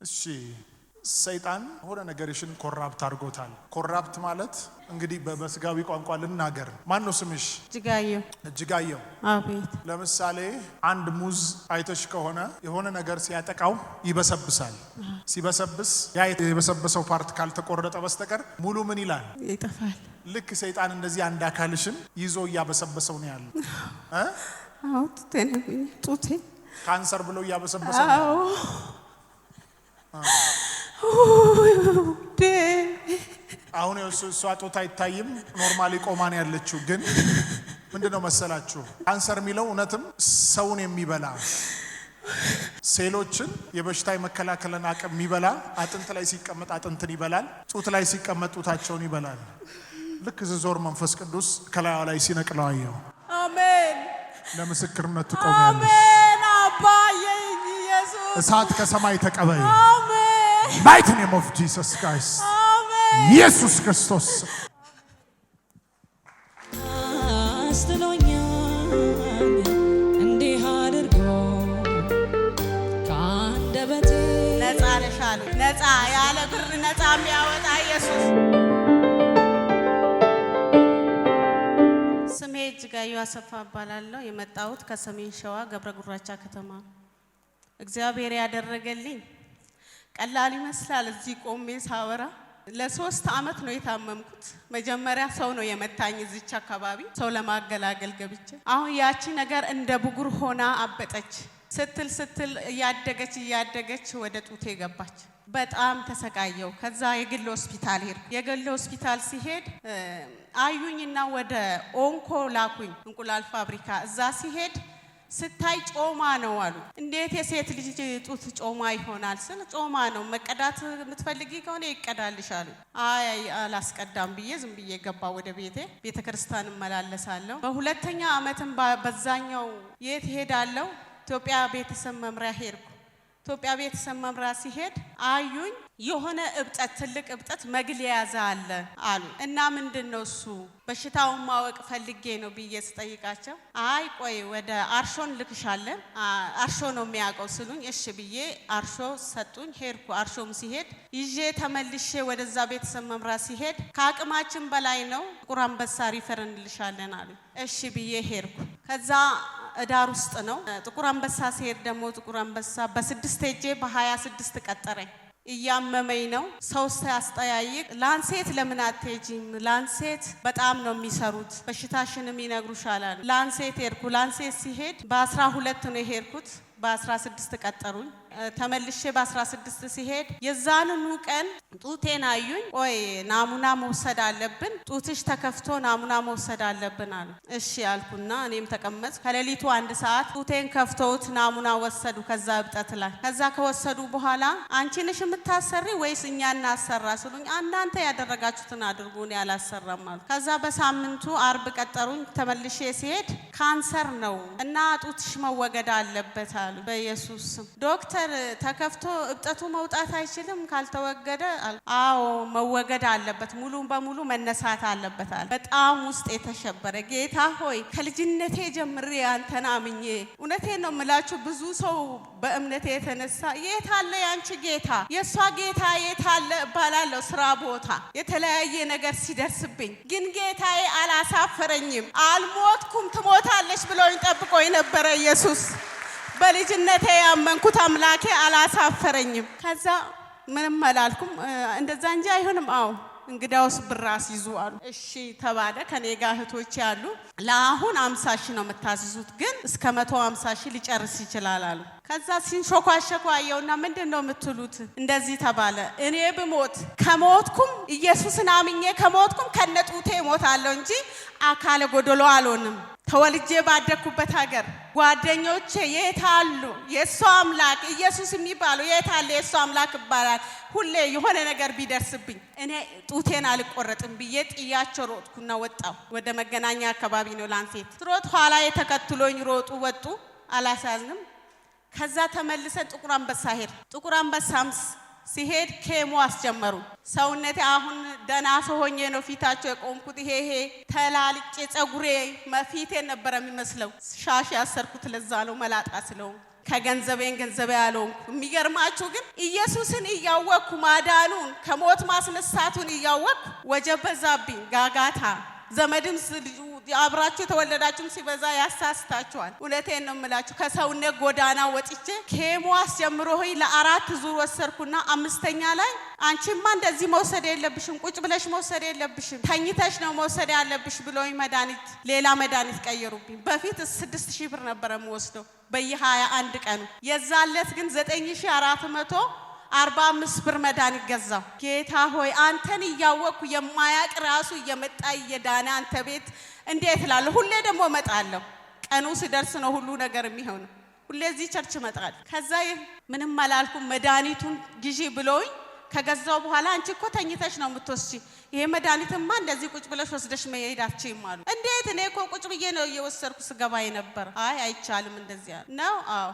እሺ ሰይጣን ሆነ ነገርሽን ኮራፕት አድርጎታል። ኮራፕት ማለት እንግዲህ በስጋዊ ቋንቋ ልናገር ማን ነው ስምሽ? እጅጋየሁ። አቤት። ለምሳሌ አንድ ሙዝ አይተሽ ከሆነ የሆነ ነገር ሲያጠቃው ይበሰብሳል። ሲበሰብስ ያ የበሰበሰው ፓርት ካልተቆረጠ በስተቀር ሙሉ ምን ይላል? ይጠፋል። ልክ ሰይጣን እንደዚህ አንድ አካልሽን ይዞ ያበሰበሰው ነው ያለው። ጡቴ ካንሰር ብሎ ያበሰበሰው ነው። አሁን እሷ ጦታ አይታይም ኖርማሊ ቆማን ያለችው ግን ምንድነው መሰላችሁ ካንሰር የሚለው እውነትም ሰውን የሚበላ ሴሎችን የበሽታ የመከላከልን አቅም የሚበላ አጥንት ላይ ሲቀመጥ አጥንትን ይበላል ጡት ላይ ሲቀመጥ ጡታቸውን ይበላል ልክ ዝዞር መንፈስ ቅዱስ ከላዩ ላይ ሲነቅለው አየው አሜን ለምስክርነት ትቆማለሽ አሜን አባዬ ኢየሱስ እሳት ከሰማይ ተቀበይ አሜን mighty name of Jesus Christ አሜን ኢየሱስ ክርስቶስ አስተሎኛል እንዲህ አድርጎ ካንደበቴ ነፃ ነሻሉ ነፃ ያለ ብር ነፃ የሚያወጣ ኢየሱስ ስሜ እጅጋየሁ አሰፋ እባላለሁ የመጣሁት ከሰሜን ሸዋ ገብረ ጉራቻ ከተማ እግዚአብሔር ያደረገልኝ ቀላል ይመስላል እዚህ ቆሜ ሳወራ ለ3 አመት ነው የታመምኩት መጀመሪያ ሰው ነው የመታኝ እዚች አካባቢ ሰው ለማገላገል ገብቼ አሁን ያቺ ነገር እንደ ብጉር ሆና አበጠች ስትል እያደገች ወደ ጡቴ ገባች በጣም ተሰቃየው ከዛ የግል ሆስፒታል ሄድኩ የግል ሆስፒታል ሲሄድ አዩኝና ወደ ኦንኮ ላኩኝ እንቁላል ፋብሪካ እዛ ሲሄድ ስታይ ጮማ ነው አሉ እንዴት የሴት ልጅ ጡት ጮማ ይሆናል ስለ ጮማ ነው መቀዳት የምትፈልጊ ከሆነ ይቀዳልሻሉ አይ አላስቀዳም ብዬ ዝም ብዬ ገባው ወደ ቤተክርስቲያን መላለሳለሁ በሁለተኛ አመትም በዛኛው የት ሄዳለሁ ኢትዮጵያ ቤተሰብ መምሪያ ሄድኩ ኢትዮጵያ ቤተሰብ መምሪያ ሲሄድ አዩኝ የሆነ እብጠት ትልቅ እብጠት መግሊያ ያዛለ አሉ እና ምንድነው እሱ በሽታውን ማወቅ ፈልጌ ነው ብዬ ስጠይቃቸው አይ ቆይ ወደ አርሾን ልክሻለን አርሾ ነው የሚያውቀው ስሉኝ እሺ ብዬ አርሾ ሰጡኝ ሄድኩ አርሾም ሲሄድ ይዤ ተመልሼ ወደዛ ቤተሰብ መምሪያ ሲሄድ ከአቅማችን በላይ ነው ጥቁር አንበሳ ሪፈር እንልሻለን አሉ እሺ ብዬ ሄድኩ ከዛ ዳር ውስጥ ነው ጥቁር አንበሳ ሲሄድ ደግሞ ጥቁር አንበሳ በ6 ሄጄ በ26 ቀጠረኝ እያመመኝ ነው ሰው ሲያስጠያይቅ ላንሴት ለምን አትሄጂም ላንሴት በጣም ነው የሚሰሩት በሽታሽንም ይነግሩሻል ላንሴት ሄድኩ ላንሴት ሲሄድ በ12 ነው ሄድኩት በ16 ቀጠሩኝ ተመልሼ በ16 ሲሄድ የዛንኑ ቀን ጡቴን አዩኝ ወይ ናሙና መውሰድ አለብን ጡትሽ ተከፍቶ ናሙና መውሰድ አለብን አሉ እሺ አልኩና እኔም ተቀመጥ ከሌሊቱ 1 ሰዓት ጡቴን ከፍተውት ናሙና ወሰዱ ከዛ እብጠት ላይ ከዛ ከወሰዱ በኋላ አንቺ ነሽ የምታሰሪ ወይስ እኛ እናሰራ ስሉኝ እናንተ ያደረጋችሁትን አድርጉ እኔ አላሰራም አሉ ከዛ በሳምንቱ አርብ ቀጠሩኝ ተመልሼ ሲሄድ ካንሰር ነው እና ጡትሽ መወገድ አለበት አሉ በኢየሱስ ዶክተር ተከፍቶ እብጠቱ መውጣት አይችልም ካልተወገደ አዎ መወገድ አለበት ሙሉ በሙሉ መነሳት አለበት አለ በጣም ውስጥ የተሸበረ ጌታ ሆይ ከልጅነቴ ጀምሬ አንተን አምኜ እውነቴን ነው የምላችሁ ብዙ ሰው በእምነቴ የተነሳ የት አለ ያንቺ ጌታ የሷ ጌታ የት አለ ባላለው ስራ ቦታ የተለያየ ነገር ሲደርስብኝ ግን ጌታዬ አላሳፈረኝም አልሞትኩም ትሞታለች ብሎኝ ጠብቆኝ ነበር ኢየሱስ በልጅነቴ ያመንኩት አምላኬ አላሳፈረኝም ከዛ ምንም አላልኩም እንደዛ እንጂ አይሆንም አው እንግዳውስ ብራስ ይዙ አሉ እሺ ተባለ ከኔ ጋር እህቶች ያሉ ለአሁን 50 ሺህ ነው የምታስዙት ግን እስከ 150 ሺህ ሊጨርስ ይችላል አሉ ከዛ ሲንሾኳሸኩ አየውና ምንድነው የምትሉት እንደዚህ ተባለ እኔ ብሞት ከሞትኩም ኢየሱስን አምኜ ከሞትኩም ከነጡቴ ሞታለሁ እንጂ አካለ ጎደሎ አልሆንም ተወልጄ ባደኩበት ሀገር ጓደኞቼ የታሉ የሷ አምላክ ኢየሱስ የሚባለው የታለ የሷ አምላክ ይባላል ሁሌ የሆነ ነገር ቢደርስብኝ እኔ ጡቴን አልቆረጥም ብዬ ጥያቸው ሮጥኩና ወጣው ወደ መገናኛ አካባቢ ነው ላንሴት ሮጥ ኋላ የተከትሎኝ ሮጡ ወጡ አላሳዝንም ከዛ ተመልሰን ጥቁር አንበሳ ሄድ ጥቁር አንበሳም ሲሄድ ኬሞ አስጀመሩ ሰውነቴ አሁን ደና ሰው ሆኜ ነው ፊታቸው የቆምኩት ይሄ ተላልጬ ጸጉሬ መፊቴ ነበር የሚመስለው ሻሽ ያሰርኩት ለዛ ነው መላጣ ስለው ከገንዘቤን ገንዘቤ ያለውን የሚገርማችሁ ግን ኢየሱስን እያወቅኩ ማዳኑን ከሞት ማስነሳቱን እያወቅኩ ወጀብ በዛብኝ ጋጋታ ዘመድም አብራችሁ የተወለዳችሁም ሲበዛ ያሳስታችኋል። እውነቴን ነው የምላችሁ። ከሰውነት ጎዳና ወጥቼ ኬሞ አስጀምሮኝ ለ4 ዙር ወሰድኩና 5ኛ ላይ አንቺማ እንደዚህ መውሰድ የለብሽም፣ ቁጭ ብለሽ መውሰድ የለብሽም፣ ተኝተሽ ነው መውሰድ ያለብሽ ብሎኝ መድኃኒት ሌላ መድኃኒት ቀየሩብኝ። በፊት 6000 ብር ነበር የምወስደው በየ21 ቀኑ። የዛለት ግን 9445 ብር መድኃኒት ገዛው። ጌታ ሆይ አንተን እያወቅኩ የማያቅ ራሱ እየመጣ እየዳነ አንተ ቤት እንዴት እላለሁ። ሁሌ ደግሞ እመጣለሁ። ቀኑ ሲደርስ ነው ሁሉ ነገር የሚሆነው። ሁሌ እዚህ ቸርች እመጣለሁ። ከዛ ምንም አላልኩም። መድኃኒቱን ግዢ ብሎኝ ከገዛው በኋላ አንቺ እኮ ተኝተሽ ነው የምትወስጂ፣ ይሄ መድኃኒትማ እንደዚህ ቁጭ ብለሽ ወስደሽ መሄድ አትችይም አሉ። እንዴት? እኔ እኮ ቁጭ ብዬ ነው እየወሰድኩ ስገባ ነበር። አይ አይቻልም እንደዚህ ነው። አዎ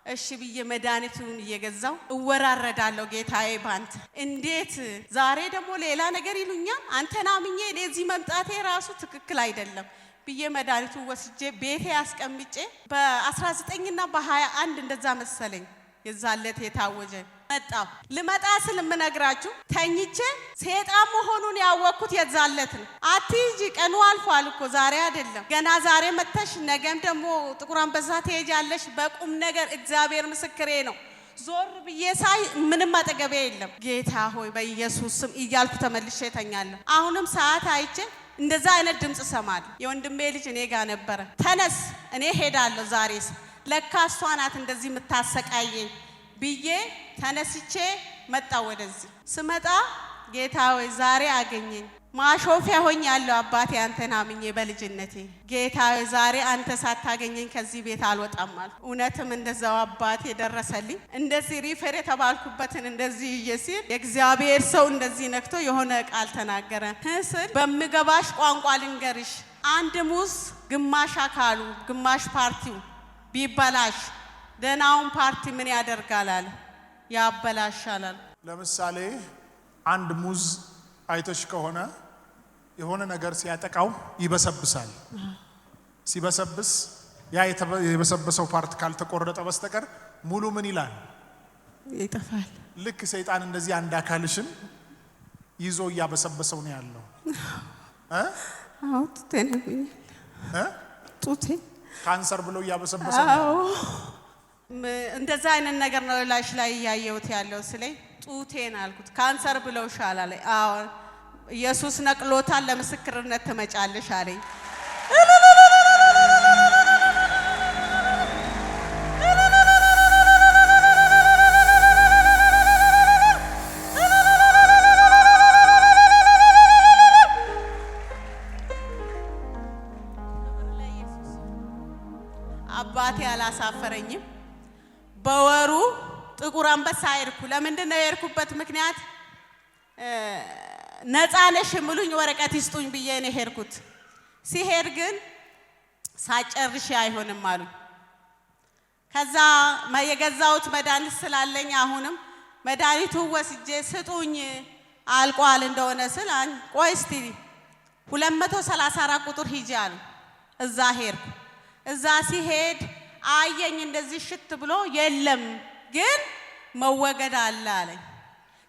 እሺ ብዬ መድኃኒቱን እየገዛው እወራረዳለሁ። ጌታዬ ባንተ እንዴት ዛሬ ደግሞ ሌላ ነገር ይሉኛል። አንተን አምኜ እኔ እዚህ መምጣቴ ራሱ ትክክል አይደለም ብዬ መድኃኒቱን ወስጄ ቤቴ ያስቀምጬ በ19 እና በ21 እንደዛ መሰለኝ የዛለት የታወጀ መጣሁ። ልመጣ ስል የምነግራችሁ ተኝቼ ሰይጣን መሆኑን ያወቅኩት የዛለት ነው። አትሂጂ ቀኑ አልፏል እኮ ዛሬ አይደለም ገና ዛሬ መተሽ ነገም ደግሞ ጥቁር አንበሳ ትሄጃለሽ። በቁም ነገር እግዚአብሔር ምስክሬ ነው። ዞር ብዬ ሳይ ምንም አጠገቤ የለም። ጌታ ሆይ በኢየሱስ ስም እያልኩ ተመልሼ ተኛለሁ። አሁንም ሰዓት አይቼ እንደዛ አይነት ድምጽ ሰማለሁ። የወንድሜ ልጅ እኔ ጋር ነበረ። ተነስ እኔ ሄዳለሁ ዛሬስ ለካ እሷ ናት እንደዚህ የምታሰቃየኝ ብዬ ተነስቼ መጣ። ወደዚህ ስመጣ ጌታ ሆይ ዛሬ አገኘኝ። ማሾፊያ ሆኛለሁ አባቴ አንተን አምኜ በልጅነቴ። ጌታ ሆይ ዛሬ አንተ ሳታገኘኝ ከዚህ ቤት አልወጣም አልኩ። እውነትም እንደዛው አባቴ ደረሰልኝ። እንደዚህ ሪፈር የተባልኩበትን እንደዚህ እየሲል የእግዚአብሔር ሰው እንደዚህ ነክቶ የሆነ ቃል ተናገረ። ስል በምገባሽ ቋንቋ ልንገርሽ፣ አንድ ሙዝ ግማሽ አካሉ ግማሽ ፓርቲው ቢበላሽ ደናውን ፓርቲ ምን ያደርጋል አለ? ያበላሻል። ለምሳሌ አንድ ሙዝ አይተሽ ከሆነ የሆነ ነገር ሲያጠቃው ይበሰብሳል። ሲበሰብስ ያ የበሰበሰው ፓርት ካልተቆረጠ በስተቀር ሙሉ ምን ይላል? ይጠፋል። ልክ ሰይጣን እንደዚህ አንድ አካልሽን ይዞ እያበሰበሰው ነው ያለው። አዎ ጡቴ ካንሰር ብሎ እያበሰበሰው ነው። እንደዛ አይነት ነገር ነው ላሽ ላይ ያየሁት ያለው ስለይ ጡቴን አልኩት። ካንሰር ብለውሻል አለ። አዎ ኢየሱስ ነቅሎታል፣ ለምስክርነት ትመጫለሽ አለኝ። አባቴ አላሳፈረኝም። በወሩ ጥቁር አንበሳ ሄድኩ። ለምንድን ነው የሄድኩበት ምክንያት? ነፃ ነሽ የሚሉኝ ወረቀት ይስጡኝ ብዬ ነው ሄድኩት። ሲሄድ ግን ሳጨርሽ አይሆንም አሉ። ከዛ የገዛሁት መድኃኒት ስላለኝ አሁንም መድኃኒቱን ወስጄ ስጡኝ አልቋል እንደሆነ ስል ቆይ እስቲ 234 ቁጥር ሂጂ አሉ። እዛ ሄድኩ። እዛ ሲሄድ አየኝ እንደዚህ ሽት ብሎ የለም ግን መወገድ አለ አለኝ።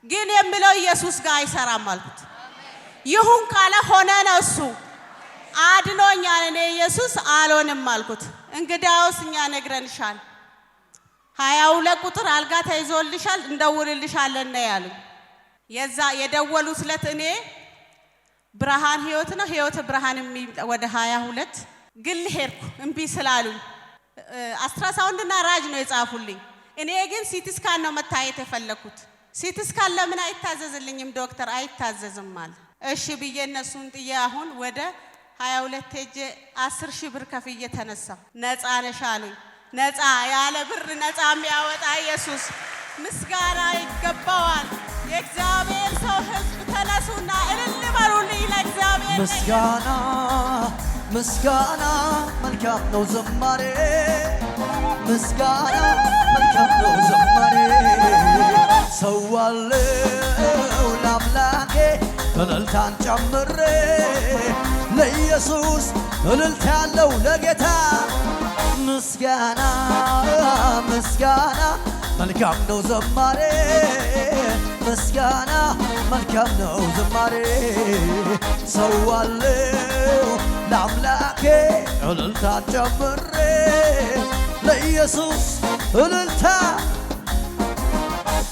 ግን የሚለው ኢየሱስ ጋር አይሰራም አልኩት። ይሁን ካለ ሆነ ነው እሱ አድኖኛል። እኔ ኢየሱስ አልሆንም አልኩት። እንግዲያውስ እኛ ነግረንሻል 22 ቁጥር አልጋ ተይዞልሻል እንደውልልሻለን ነው ያሉኝ። የዛ የደወሉት ለት እኔ ብርሃን ህይወት ነው ህይወት ብርሃን ወደ 22 ግን ሄድኩ እምቢ ስላሉኝ አስትራሳውንድና ራጅ ነው የጻፉልኝ። እኔ ግን ሲቲ ስካን ነው መታየት የፈለኩት። ሲቲ ስካን ለምን አይታዘዝልኝም ዶክተር? አይታዘዝም አለ። እሺ ብዬ እነሱን ጥዬ አሁን ወደ 22 ሄጄ 10,000 ብር ከፍዬ ተነሳ። ነፃ ነሽ አሉኝ። ነፃ ያለ ብር ነፃ የሚያወጣ ኢየሱስ ምስጋና ይገባዋል። የእግዚአብሔር ሰው ህዝብ ተነሱና እልል በሉልኝ ለእግዚአብሔር። ምስጋና ምስጋና መልካም ነው ዝማሬ፣ ምስጋና መልካም ነው ዝማሬ። ሰዋለው ለአምላኬ እልልታን ጨምሬ፣ ለኢየሱስ እልልታ ያለው ለጌታ ምስጋና ምስጋና መልካም ነው ዝማሬ ምስጋና መልካም ነው ዝማሬ ሰዋለው ለአምላኬ እልልታን ጨምሬ ለኢየሱስ እልልታ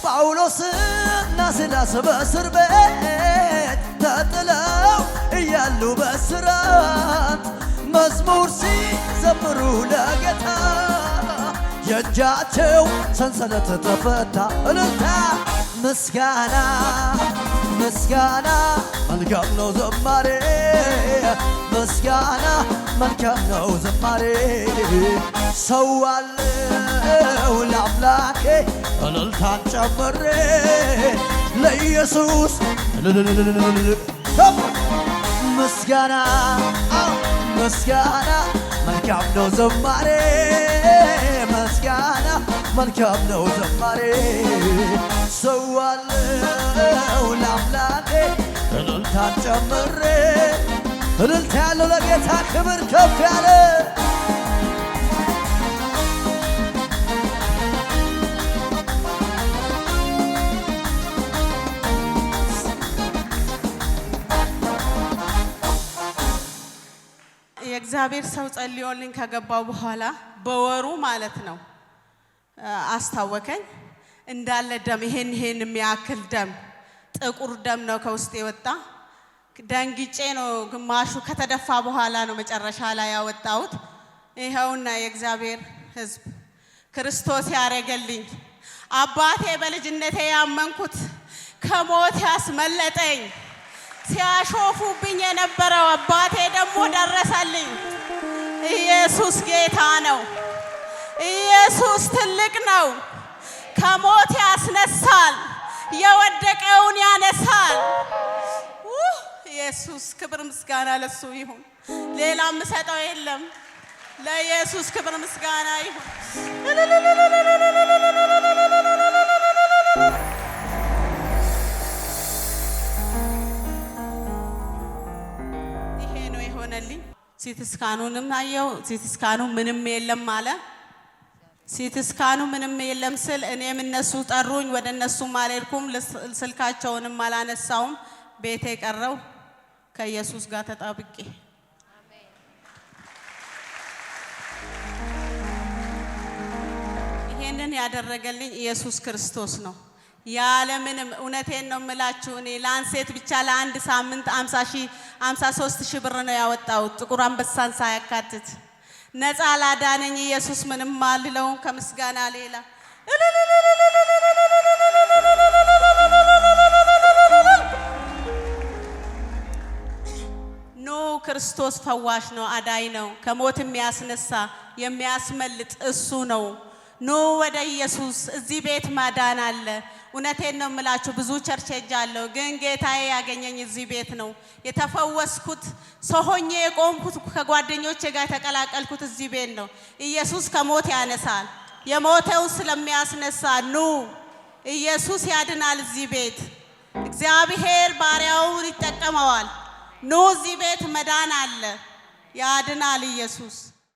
ጳውሎስና ሲላስ በእስር ቤት ተጥለው እያሉ በእስራት መዝሙር ሲዘምሩ ለጌታ የእጃቸው ሰንሰለት ተፈታ እልልታ ምስጋና ምስጋና መልካም ነው ዝማሬ ምስጋና መልካም ነው ዝማሬ ሰዋለው ለአምላኬ እልልታን ጨምሬ ለኢየሱስ ምስጋና ምስጋና መልካም ነው ዝማሬ ምስጋና መልካም ነው ዝማሬ ሰዋለው ለአምላኬ እልልታን ጨምሬ እልልታ ያለው ለጌታ ክብር ከፍ ያለ የእግዚአብሔር ሰው ጸልዮልኝ ከገባው በኋላ በወሩ ማለት ነው አስታወከኝ። እንዳለ ደም ይሄን የሚያክል ደም ጥቁር ደም ነው ከውስጥ የወጣ። ደንግጬ ነው ግማሹ ከተደፋ በኋላ ነው መጨረሻ ላይ ያወጣሁት። ይኸውና የእግዚአብሔር ሕዝብ ክርስቶስ ያረገልኝ አባቴ በልጅነቴ ያመንኩት ከሞት ያስመለጠኝ ሲያሾፉብኝ የነበረው አባቴ ደግሞ ደረሰልኝ። ኢየሱስ ጌታ ነው። ኢየሱስ ትልቅ ነው። ከሞት ያስነሳል፣ የወደቀውን ያነሳል። ኢየሱስ ክብር ምስጋና ለሱ ይሁን። ሌላ የምሰጠው የለም። ለኢየሱስ ክብር ምስጋና ይሁን። ይሄ ነው የሆነልኝ። ሲትስካኑንም አየው። ሲትስካኑ ምንም የለም አለ። ሲትስካኑ ምንም የለም ስል እኔም እነሱ ጠሩኝ። ወደ እነሱም አልሄድኩም። ስልካቸውንም አላነሳውም። ቤቴ ቀረው ከኢየሱስ ጋር ተጣብቄ። ይሄንን ያደረገልኝ ኢየሱስ ክርስቶስ ነው። ያለምንም እውነቴን ነው የምላችሁ። እኔ ላንሴት ብቻ ለአንድ ሳምንት 53,000 ብር ነው ያወጣሁት፣ ጥቁር አንበሳን ሳያካትት። ነፃ ላዳነኝ ኢየሱስ ምንም አልለውም ከምስጋና ሌላ። ኖ ክርስቶስ ፈዋሽ ነው፣ አዳይ ነው፣ ከሞት የሚያስነሳ የሚያስመልጥ እሱ ነው። ኑ ወደ ኢየሱስ። እዚህ ቤት ማዳን አለ። እውነቴን ነው የምላችሁ። ብዙ ቸርች ሄጃለሁ፣ ግን ጌታዬ ያገኘኝ እዚህ ቤት ነው። የተፈወስኩት ሰው ሆኜ የቆምኩት ከጓደኞቼ ጋር የተቀላቀልኩት እዚህ ቤት ነው። ኢየሱስ ከሞት ያነሳል፣ የሞተው ስለሚያስነሳ ኑ። ኢየሱስ ያድናል። እዚህ ቤት እግዚአብሔር ባሪያውን ይጠቀመዋል። ኑ እዚህ ቤት መዳን አለ። ያድናል ኢየሱስ።